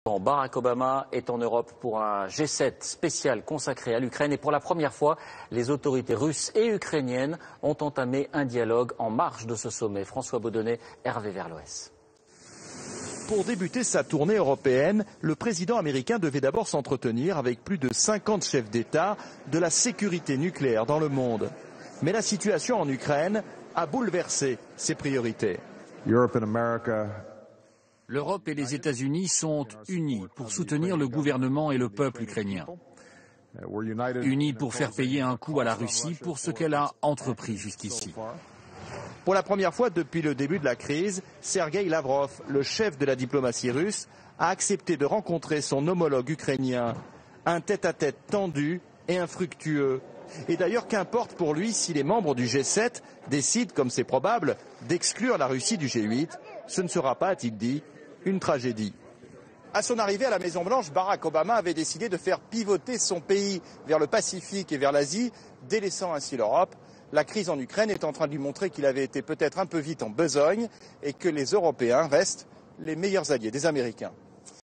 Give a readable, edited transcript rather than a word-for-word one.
Barack Obama est en Europe pour un G7 spécial consacré à l'Ukraine et pour la première fois, les autorités russes et ukrainiennes ont entamé un dialogue en marge de ce sommet. François Baudonnet, Hervé Verloès. Pour débuter sa tournée européenne, le président américain devait d'abord s'entretenir avec plus de 50 chefs d'État de la sécurité nucléaire dans le monde. Mais la situation en Ukraine a bouleversé ses priorités. L'Europe et les États-Unis sont unis pour soutenir le gouvernement et le peuple ukrainien. Unis pour faire payer un coup à la Russie pour ce qu'elle a entrepris jusqu'ici. Pour la première fois depuis le début de la crise, Sergueï Lavrov, le chef de la diplomatie russe, a accepté de rencontrer son homologue ukrainien. Un tête-à-tête tendu et infructueux. Et d'ailleurs, qu'importe pour lui si les membres du G7 décident, comme c'est probable, d'exclure la Russie du G8, ce ne sera pas, a-t-il dit, une tragédie. À son arrivée à la Maison-Blanche, Barack Obama avait décidé de faire pivoter son pays vers le Pacifique et vers l'Asie, délaissant ainsi l'Europe. La crise en Ukraine est en train de lui montrer qu'il avait été peut-être un peu vite en besogne et que les Européens restent les meilleurs alliés des Américains.